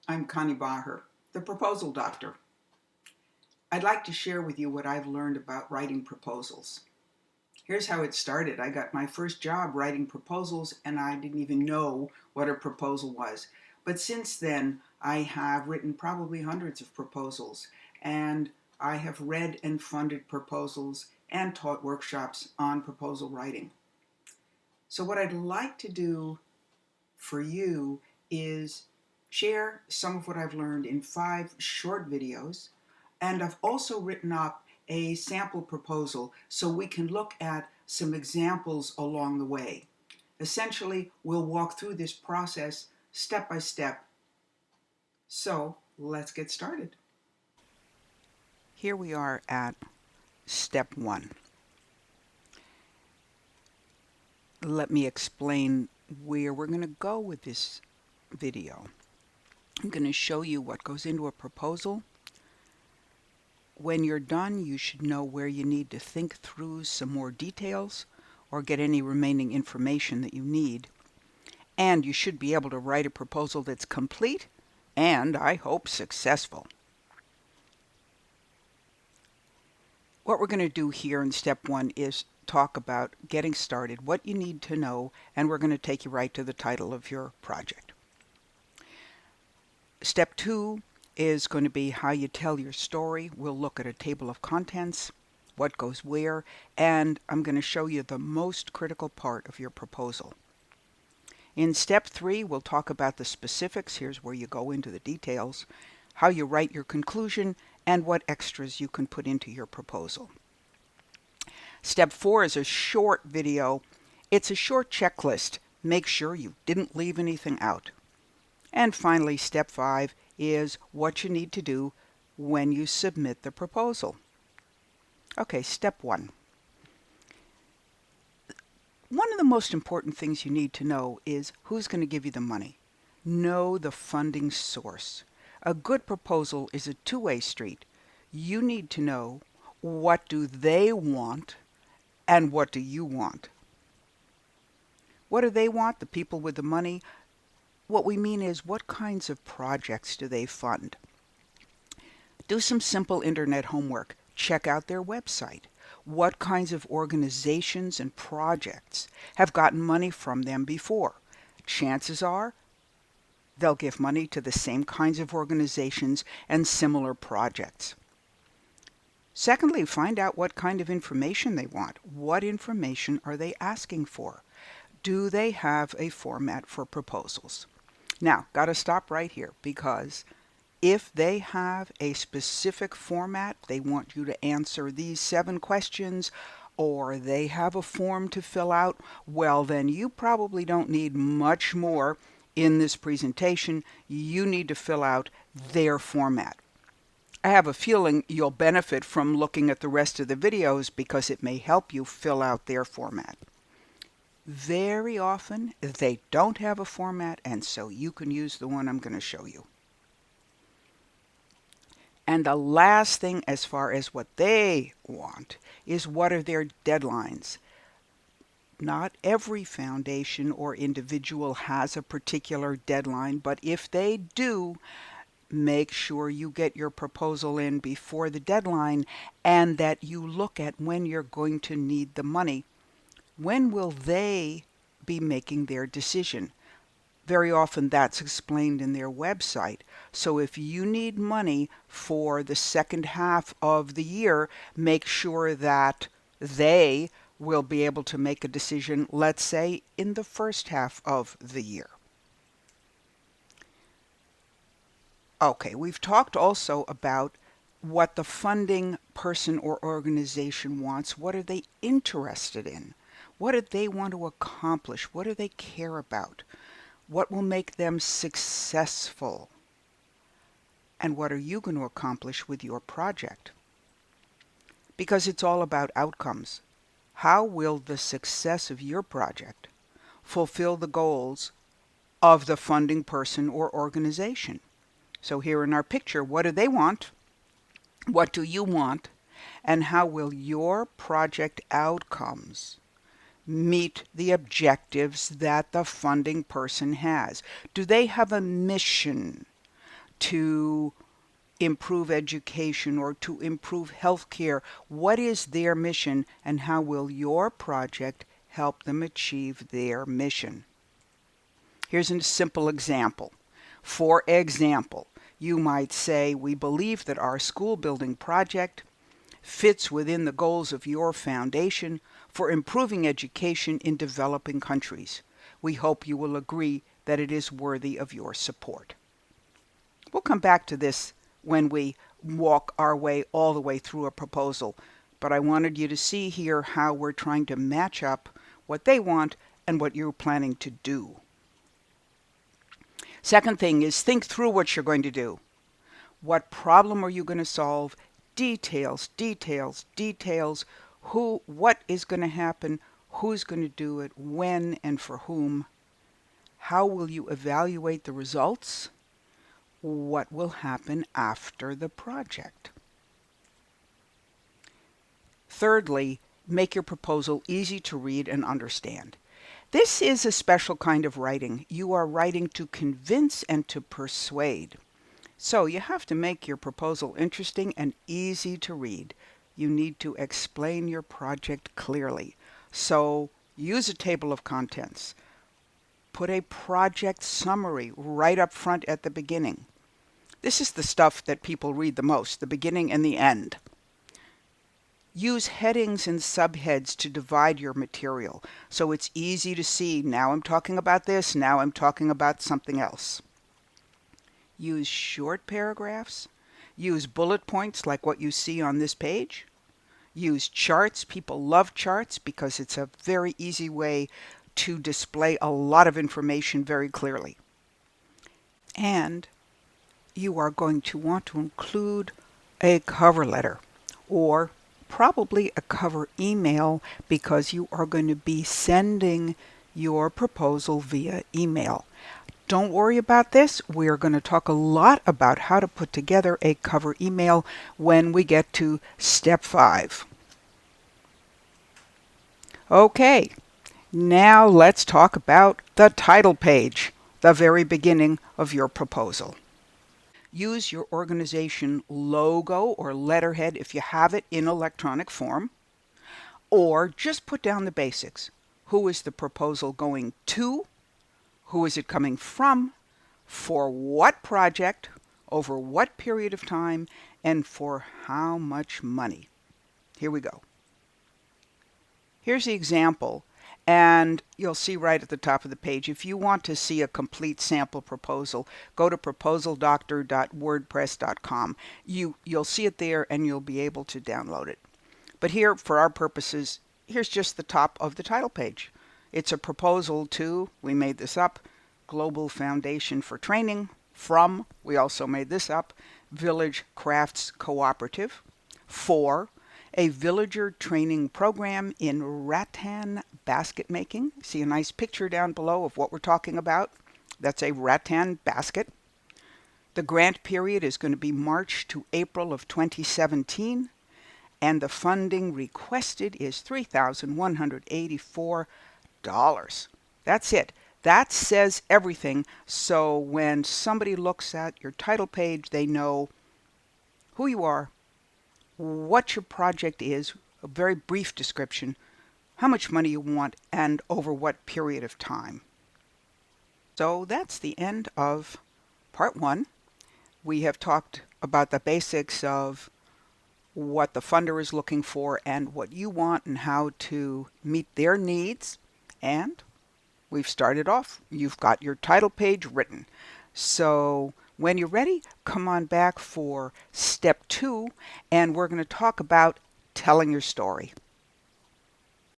I'm Connie Baher, the Proposal Doctor. I'd like to share with you what I've learned about writing proposals. Here's how it started. I got my first job writing proposals and I didn't even know what a proposal was. But since then, I have written probably hundreds of proposals, and I have read and funded proposals and taught workshops on proposal writing. So what I'd like to do for you is share some of what I've learned in 5 short videos, and I've also written up a sample proposal so we can look at some examples along the way. Essentially, we'll walk through this process step by step. So let's get started. Here we are at step 1. Let me explain where we're going to go with this video. I'm going to show you what goes into a proposal. When you're done, you should know where you need to think through some more details or get any remaining information that you need. And you should be able to write a proposal that's complete and, I hope, successful. What we're going to do here in step 1 is talk about getting started, what you need to know, and we're going to take you right to the title of your project. Step 2 is going to be how you tell your story. We'll look at a table of contents, what goes where, and I'm going to show you the most critical part of your proposal. In step 3, we'll talk about the specifics. Here's where you go into the details, how you write your conclusion, and what extras you can put into your proposal. Step 4 is a short video. It's a short checklist. Make sure you didn't leave anything out. And finally, step 5 is what you need to do when you submit the proposal. Okay, step 1. One of the most important things you need to know is who's going to give you the money. Know the funding source. A good proposal is a two-way street. You need to know what do they want and what do you want. What do they want, the people with the money? What we mean is, what kinds of projects do they fund? Do some simple internet homework. Check out their website. What kinds of organizations and projects have gotten money from them before? Chances are they'll give money to the same kinds of organizations and similar projects. Secondly, find out what kind of information they want. What information are they asking for? Do they have a format for proposals? Now, got to stop right here, because if they have a specific format, they want you to answer these 7 questions, or they have a form to fill out, well, then you probably don't need much more in this presentation. You need to fill out their format. I have a feeling you'll benefit from looking at the rest of the videos because it may help you fill out their format. Very often they don't have a format, and so you can use the one I'm going to show you. And the last thing, as far as what they want, is what are their deadlines. Not every foundation or individual has a particular deadline, but if they do, make sure you get your proposal in before the deadline and that you look at when you're going to need the money. When will they be making their decision? Very often that's explained in their website. So if you need money for the second half of the year, make sure that they will be able to make a decision, let's say, in the first half of the year. Okay, we've talked also about what the funding person or organization wants. What are they interested in? What do they want to accomplish? What do they care about? What will make them successful? And what are you going to accomplish with your project? Because it's all about outcomes. How will the success of your project fulfill the goals of the funding person or organization? So here in our picture, what do they want? What do you want? And how will your project outcomes meet the objectives that the funding person has? Do they have a mission? to improve education or to improve healthcare? What is their mission, and how will your project help them achieve their mission? Here's a simple example. For example, you might say, we believe that our school building project fits within the goals of your foundation for improving education in developing countries. We hope you will agree that it is worthy of your support. We'll come back to this when we walk our way all the way through a proposal, but I wanted you to see here how we're trying to match up what they want and what you're planning to do. Second thing is, think through what you're going to do. What problem are you going to solve? Details, details, details. What is going to happen? Who's going to do it? When and for whom? How will you evaluate the results? What will happen after the project? Thirdly, make your proposal easy to read and understand. This is a special kind of writing. You are writing to convince and to persuade. So you have to make your proposal interesting and easy to read. You need to explain your project clearly. So use a table of contents. Put a project summary right up front at the beginning. This is the stuff that people read the most, the beginning and the end. Use headings and subheads to divide your material so it's easy to see. Now I'm talking about this, now I'm talking about something else. Use short paragraphs. Use bullet points like what you see on this page. Use charts. People love charts because it's a very easy way to display a lot of information very clearly. And you are going to want to include a cover letter, or probably a cover email, because you are going to be sending your proposal via email. Don't worry about this. We're going to talk a lot about how to put together a cover email when we get to step 5. Okay, now let's talk about the title page, the very beginning of your proposal. Use your organization logo or letterhead if you have it in electronic form, or just put down the basics. Who is the proposal going to? Who is it coming from? For what project? Over what period of time? And for how much money? Here we go. Here's the example, and you'll see right at the top of the page. If you want to see a complete sample proposal, go to ProposalDoctor.wordpress.com. You'll see it there and you'll be able to download it. But here, for our purposes, here's just the top of the title page. It's a proposal to, we made this up, Global Foundation for Training, from, we also made this up, Village Crafts Cooperative, for a villager training program in rattan basket making. See a nice picture down below of what we're talking about. That's a rattan basket. The grant period is going to be March to April of 2017, and the funding requested is $3,184. That's it. That says everything. So when somebody looks at your title page, they know who you are, what your project is, a very brief description, how much money you want, and over what period of time. So that's the end of part 1. We have talked about the basics of what the funder is looking for and what you want and how to meet their needs. And we've started off. You've got your title page written. So when you're ready, come on back for step 2, and we're going to talk about telling your story.